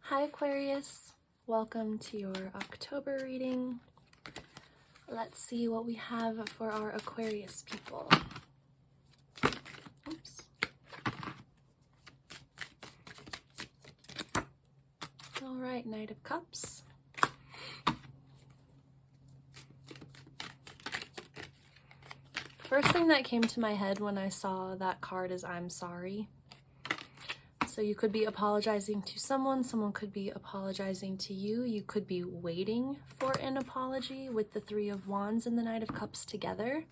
Hi Aquarius, welcome to your October reading. Let's see what we have for our Aquarius people. Oops. All right, Knight of Cups. First thing that came to my head when I saw that card is I'm sorry. So you could be apologizing to someone could be apologizing to you. You could be waiting for an apology with the Three of Wands and the Knight of Cups together.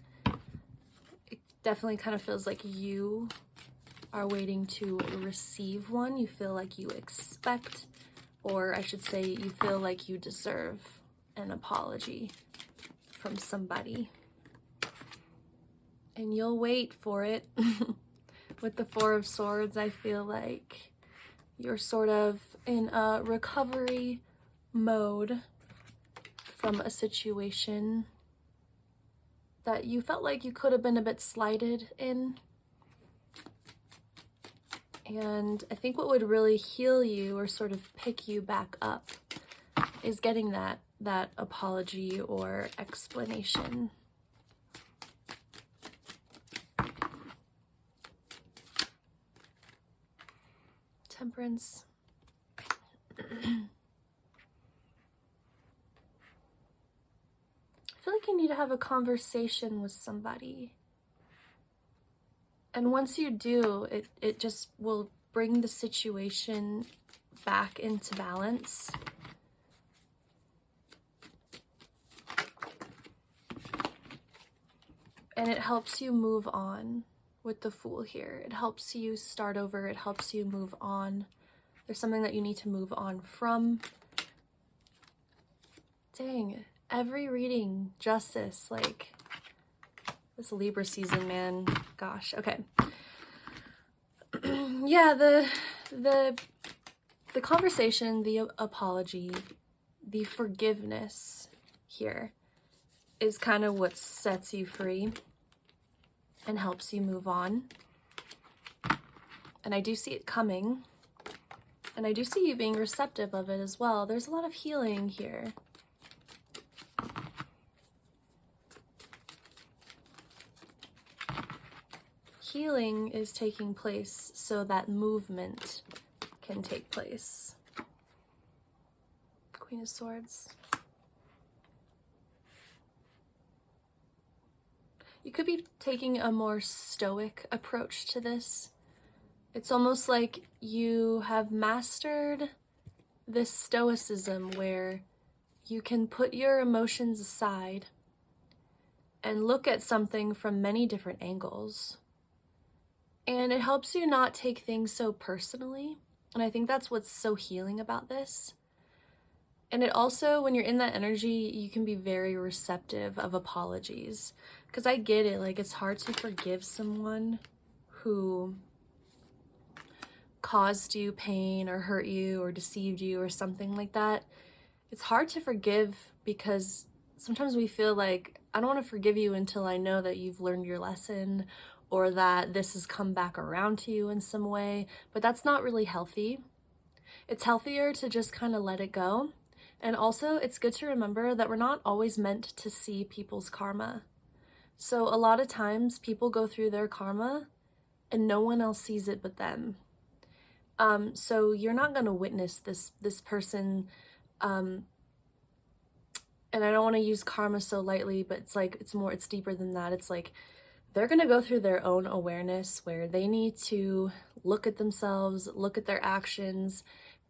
It definitely kind of feels like you are waiting to receive one. You feel like you expect, or I should say you feel like you deserve an apology from somebody. And you'll wait for it. With the Four of Swords, I feel like you're sort of in a recovery mode from a situation that you felt like you could have been a bit slighted in. And I think what would really heal you or sort of pick you back up is getting that apology or explanation. Temperance. I feel like you need to have a conversation with somebody. And once you do, it just will bring the situation back into balance. And it helps you move on. With the Fool here, it helps you start over, it helps you move on. There's something that you need to move on from. Dang, every reading, justice, like this Libra season, man. Gosh, okay. Yeah, the conversation, the apology, the forgiveness here is kind of what sets you free and helps you move on. And I do see it coming. And I do see you being receptive of it as well. There's a lot of healing here. Healing is taking place so that movement can take place. Queen of Swords. You could be taking a more stoic approach to this. It's almost like you have mastered this stoicism where you can put your emotions aside and look at something from many different angles. And it helps you not take things so personally. And I think that's what's so healing about this. And it also, when you're in that energy, you can be very receptive of apologies. Because I get it, like it's hard to forgive someone who caused you pain or hurt you or deceived you or something like that. It's hard to forgive because sometimes we feel like, I don't want to forgive you until I know that you've learned your lesson or that this has come back around to you in some way. But that's not really healthy. It's healthier to just kind of let it go. And also, it's good to remember that we're not always meant to see people's karma. So a lot of times people go through their karma and no one else sees it but them. So you're not going to witness this person. And I don't want to use karma so lightly, but it's like, it's deeper than that. It's like they're going to go through their own awareness where they need to look at themselves, look at their actions,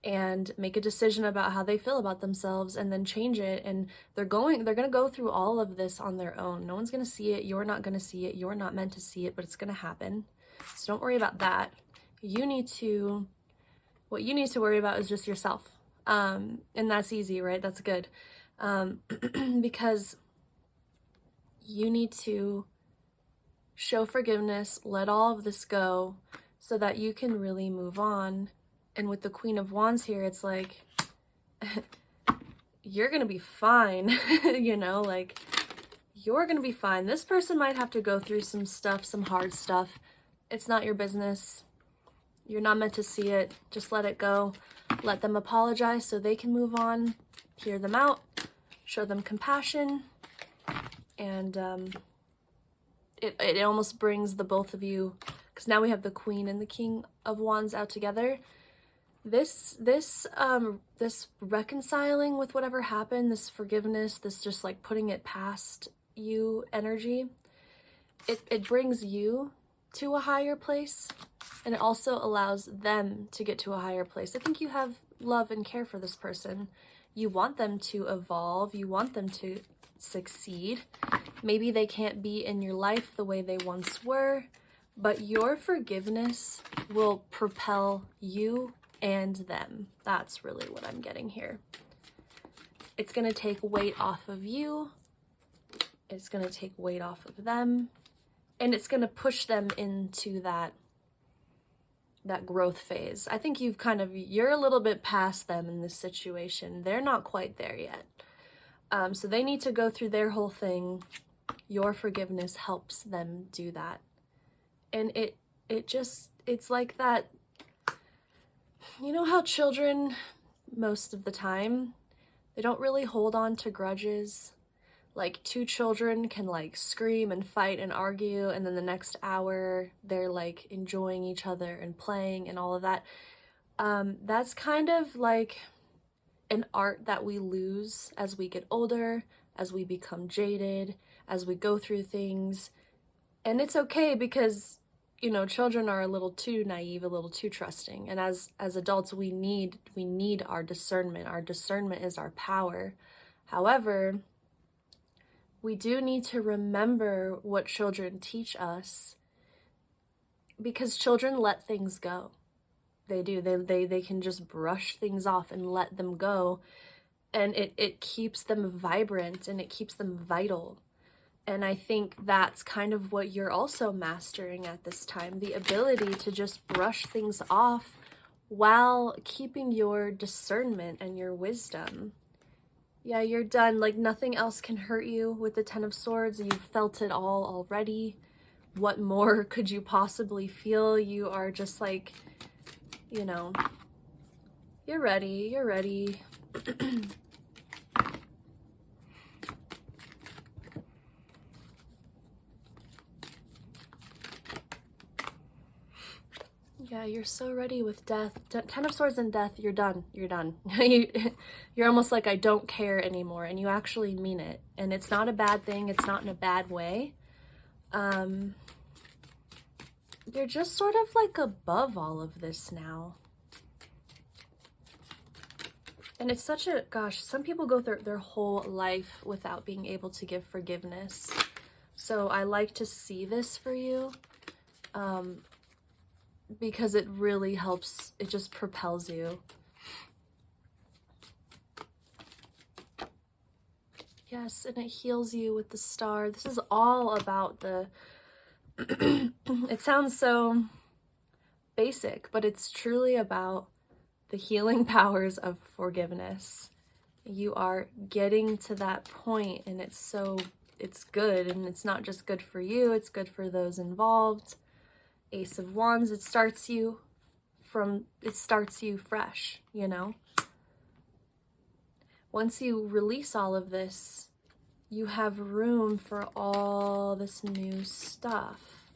and make a decision about how they feel about themselves and then change it. And they're going to go through all of this on their own. No one's going to see it. You're not going to see it. You're not meant to see it, but it's going to happen. So don't worry about that. What you need to worry about is just yourself. And that's easy, right? That's good. Because you need to show forgiveness, let all of this go so that you can really move on. And with the Queen of Wands here, it's like, you're going to be fine, you know, like, you're going to be fine. This person might have to go through some stuff, some hard stuff. It's not your business. You're not meant to see it. Just let it go. let them apologize so they can move on, hear them out, show them compassion, and it almost brings the both of you, because now we have the Queen and the King of Wands out together. This reconciling with whatever happened, this forgiveness, this just like putting it past you energy, it brings you to a higher place, and it also allows them to get to a higher place. I think you have love and care for this person. You want them to evolve, you want them to succeed. Maybe they can't be in your life the way they once were, but your forgiveness will propel you and them. That's really what I'm getting here. It's going to take weight off of you. It's going to take weight off of them. And it's going to push them into that growth phase. I think you're a little bit past them in this situation. They're not quite there yet. So they need to go through their whole thing. Your forgiveness helps them do that. And it's like that. You know how children, most of the time, they don't really hold on to grudges? Like, two children can like scream and fight and argue, and then the next hour they're like enjoying each other and playing and all of that. That's kind of like an art that we lose as we get older, as we become jaded, as we go through things. And it's okay, because you know, children are a little too naive, a little too trusting. And as adults, we need our discernment. Our discernment is our power. However, we do need to remember what children teach us, because children let things go. They do. They can just brush things off and let them go. And it keeps them vibrant and it keeps them vital. And I think that's kind of what you're also mastering at this time, the ability to just brush things off while keeping your discernment and your wisdom. Yeah, you're done. Like, nothing else can hurt you with the Ten of Swords. You've felt it all already. What more could you possibly feel? You are just like, you know, you're ready. You're ready. Yeah, you're so ready with death. Ten of Swords and death, you're done. You're done. You're almost like, I don't care anymore, and you actually mean it. And it's not a bad thing. It's not in a bad way. You're just sort of like above all of this now. And it's such a, gosh, some people go through their whole life without being able to give forgiveness. So I like to see this for you. Because it really helps, it just propels you. Yes, and it heals you with the star. This is all about the, it sounds so basic, but it's truly about the healing powers of forgiveness. You are getting to that point, and it's good, and it's not just good for you, it's good for those involved. Ace of Wands, it starts you fresh, you know? Once you release all of this, you have room for all this new stuff,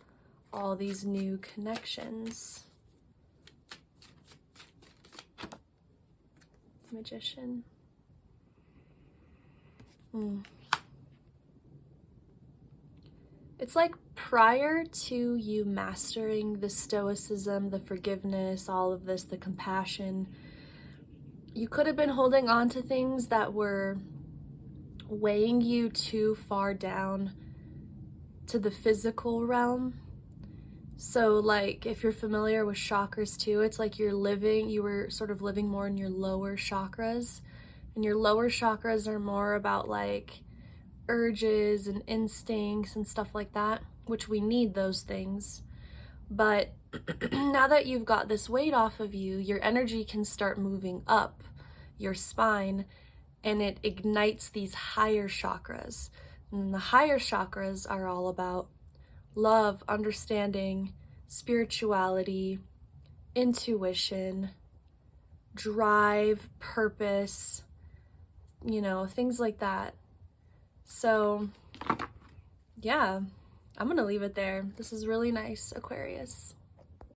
all these new connections. Magician. It's like prior to you mastering the stoicism, the forgiveness, all of this, the compassion, you could have been holding on to things that were weighing you too far down to the physical realm. So like, if you're familiar with chakras too, it's like you were sort of living more in your lower chakras, and your lower chakras are more about like urges and instincts and stuff like that, which we need those things. But now that you've got this weight off of you, your energy can start moving up your spine, and it ignites these higher chakras. And the higher chakras are all about love, understanding, spirituality, intuition, drive, purpose, you know, things like that. So yeah, I'm gonna leave it there. This is really nice, Aquarius.